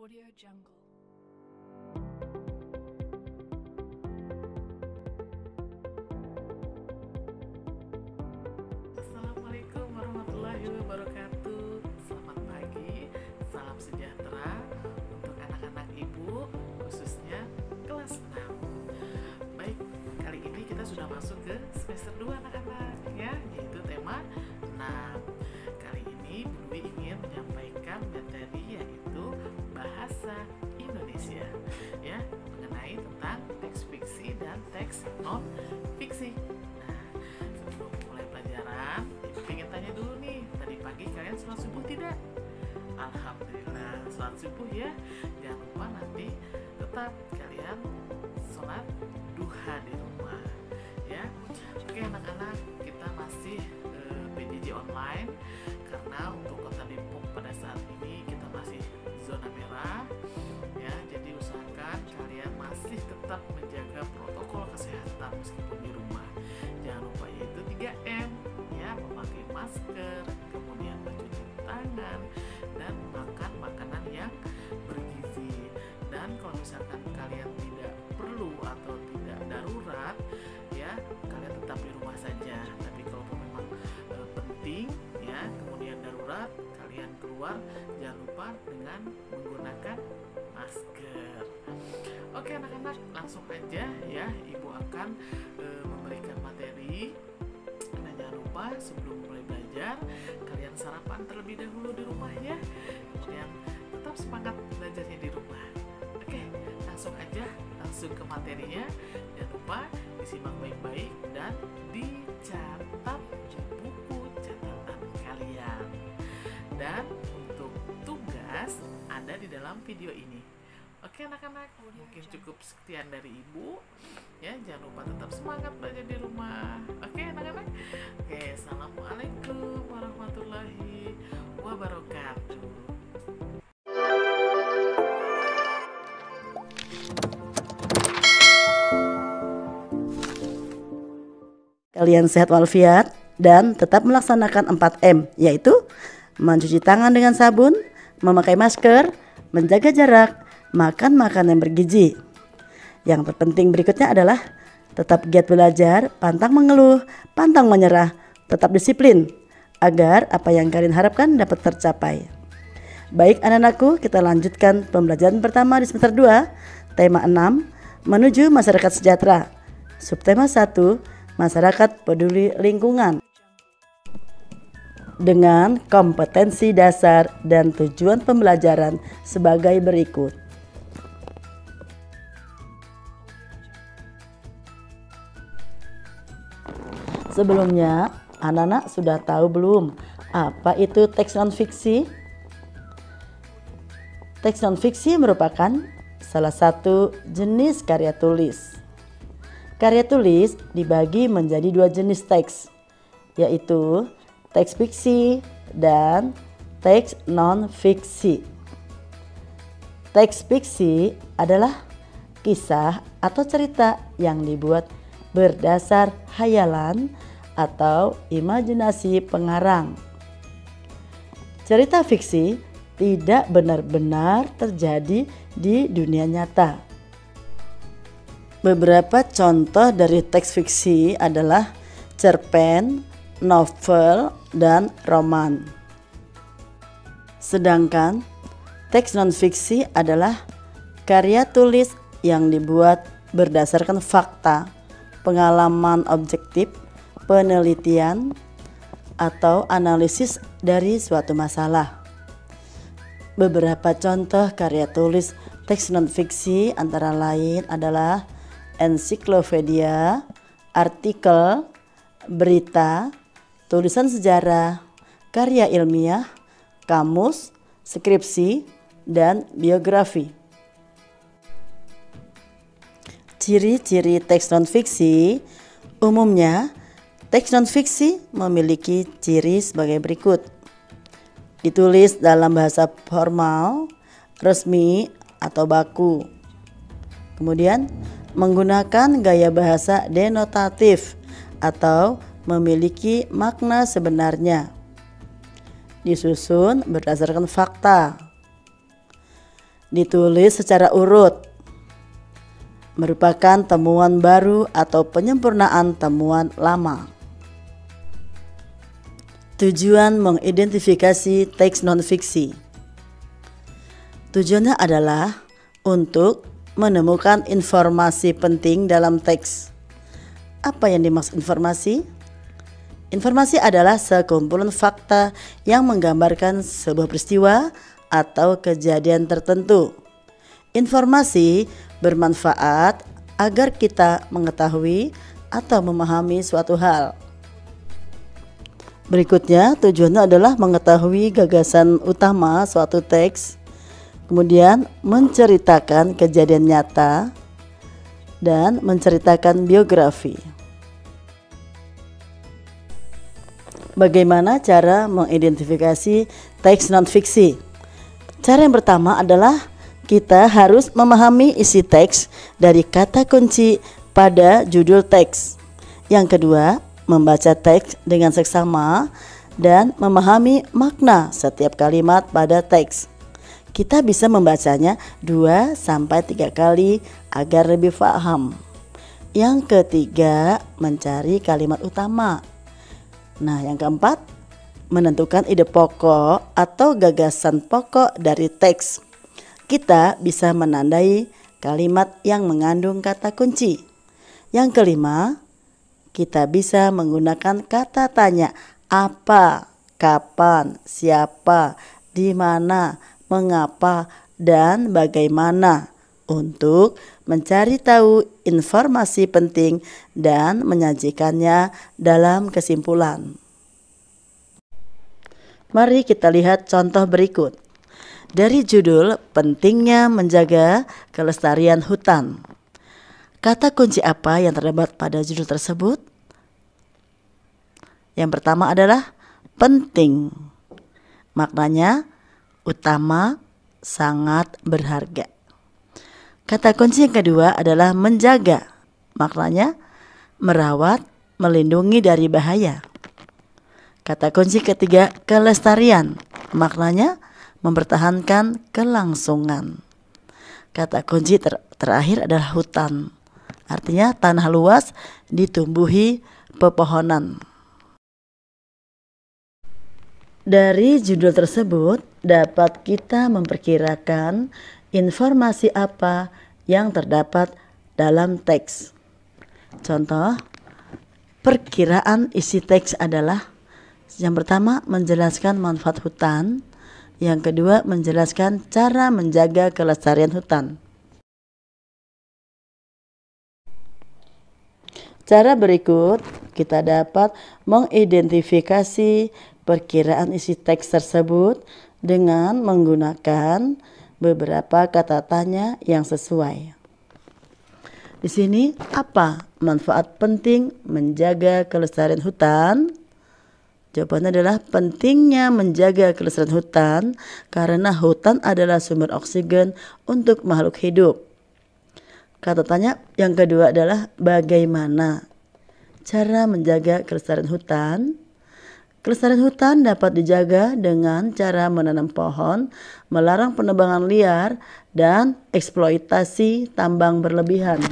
Audio Jungle. Assalamualaikum warahmatullahi wabarakatuh. Selamat pagi, salam sejahtera untuk anak-anak ibu, khususnya kelas 6. Baik, kali ini kita sudah masuk ke semester 2 anak-anak ya, yaitu tema 6. Kali ini Bu Dwi ingin menyampaikan materi yaitu bahasa Indonesia ya, mengenai tentang teks fiksi dan teks non fiksi. Nah, sebelum mulai pelajaran, Ibu pengen tanya dulu nih, tadi pagi kalian sholat subuh tidak? Alhamdulillah sholat subuh ya. Jangan lupa nanti tetap kalian sholat duha di rumah ya. Oke anak-anak, kita masih PJJ online karena untuk Kota Depok pada saat ini kita masih zona merah ya. Jadi usahakan kalian masih tetap menjaga protokol kesehatan meskipun di rumah. Jangan lupa yaitu 3M ya, memakai masker, kemudian mencuci tangan dan makan makanan yang bergizi. Dan kalau misalkan kalian tidak perlu atau tidak darurat ya, kalian tetap di rumah saja. Tapi kalau memang penting ya, kemudian darurat, kalian keluar, jangan lupa dengan menggunakan masker. Oke anak-anak, langsung aja ya, Ibu akan memberikan materi. Dan jangan lupa sebelum mulai belajar, kalian sarapan terlebih dahulu di rumah ya. Kemudian tetap semangat belajarnya di rumah. Oke, langsung aja, langsung ke materinya. Jangan lupa disimak baik-baik dan dicatat buku catatan kalian. Dan untuk tugas ada di dalam video ini. Oke anak-anak, mungkin cukup sekian dari Ibu ya. Jangan lupa tetap semangat belajar di rumah. Oke anak-anak. Oke, assalamualaikum warahmatullahi wabarakatuh. Kalian sehat walafiat dan tetap melaksanakan 4M, yaitu mencuci tangan dengan sabun, memakai masker, menjaga jarak, makan makanan yang bergizi. Yang terpenting berikutnya adalah tetap giat belajar, pantang mengeluh, pantang menyerah, tetap disiplin agar apa yang kalian harapkan dapat tercapai. Baik anak-anakku, kita lanjutkan pembelajaran pertama di semester 2, tema 6, menuju masyarakat sejahtera. Subtema 1, masyarakat peduli lingkungan. Dengan kompetensi dasar dan tujuan pembelajaran sebagai berikut. Sebelumnya, anak-anak sudah tahu belum apa itu teks non-fiksi? Teks non-fiksi merupakan salah satu jenis karya tulis. Karya tulis dibagi menjadi dua jenis teks, yaitu teks fiksi dan teks non-fiksi. Teks fiksi adalah kisah atau cerita yang dibuat berdasar hayalan atau imajinasi pengarang. Cerita fiksi tidak benar-benar terjadi di dunia nyata. Beberapa contoh dari teks fiksi adalah cerpen, novel, dan roman. Sedangkan teks non-fiksi adalah karya tulis yang dibuat berdasarkan fakta, pengalaman objektif, penelitian, atau analisis dari suatu masalah. Beberapa contoh karya tulis teks non-fiksi antara lain adalah ensiklopedia, artikel, berita, tulisan sejarah, karya ilmiah, kamus, skripsi, dan biografi. Ciri-ciri teks non-fiksi. Umumnya, teks non-fiksi memiliki ciri sebagai berikut. Ditulis dalam bahasa formal, resmi, atau baku. Kemudian, menggunakan gaya bahasa denotatif atau memiliki makna sebenarnya. Disusun berdasarkan fakta. ditulis secara urut, merupakan temuan baru atau penyempurnaan temuan lama. Tujuan mengidentifikasi teks non-fiksi. Tujuannya adalah untuk menemukan informasi penting dalam teks. Apa yang dimaksud informasi? Informasi adalah sekumpulan fakta yang menggambarkan sebuah peristiwa atau kejadian tertentu. Informasi bermanfaat agar kita mengetahui atau memahami suatu hal. Berikutnya, tujuannya adalah mengetahui gagasan utama suatu teks, kemudian menceritakan kejadian nyata, dan menceritakan biografi. Bagaimana cara mengidentifikasi teks non-fiksi? Cara yang pertama adalah kita harus memahami isi teks dari kata kunci pada judul teks. Yang kedua, membaca teks dengan seksama dan memahami makna setiap kalimat pada teks. Kita bisa membacanya 2-3 kali agar lebih paham. Yang ketiga, mencari kalimat utama. Nah, yang keempat, menentukan ide pokok atau gagasan pokok dari teks. Kita bisa menandai kalimat yang mengandung kata kunci. Yang kelima, kita bisa menggunakan kata tanya apa, kapan, siapa, di mana, mengapa, dan bagaimana untuk mencari tahu informasi penting dan menyajikannya dalam kesimpulan. Mari kita lihat contoh berikut. Dari judul pentingnya menjaga kelestarian hutan. Kata kunci apa yang terdapat pada judul tersebut? Yang pertama adalah penting. Maknanya utama, sangat berharga. Kata kunci yang kedua adalah menjaga. Maknanya merawat, melindungi dari bahaya. Kata kunci ketiga kelestarian. Maknanya mempertahankan kelangsungan. Kata kunci terakhir adalah hutan. Artinya tanah luas ditumbuhi pepohonan. Dari judul tersebut dapat kita memperkirakan informasi apa yang terdapat dalam teks. Contoh, perkiraan isi teks adalah yang pertama menjelaskan manfaat hutan, yang kedua menjelaskan cara menjaga kelestarian hutan. Cara berikut kita dapat mengidentifikasi perkiraan isi teks tersebut dengan menggunakan beberapa kata tanya yang sesuai. Di sini apa manfaat penting menjaga kelestarian hutan? Jawabannya adalah pentingnya menjaga kelestarian hutan karena hutan adalah sumber oksigen untuk makhluk hidup. Kata tanya yang kedua adalah bagaimana cara menjaga kelestarian hutan? Kelestarian hutan dapat dijaga dengan cara menanam pohon, melarang penebangan liar, dan eksploitasi tambang berlebihan.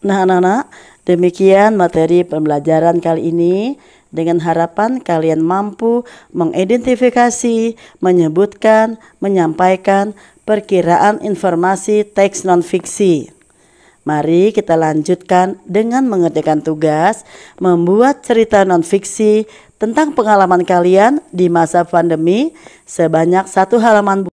Nah anak-anak, demikian materi pembelajaran kali ini. Dengan harapan kalian mampu mengidentifikasi, menyebutkan, menyampaikan perkiraan informasi teks non-fiksi. Mari kita lanjutkan dengan mengerjakan tugas membuat cerita non-fiksi tentang pengalaman kalian di masa pandemi sebanyak 1 halaman.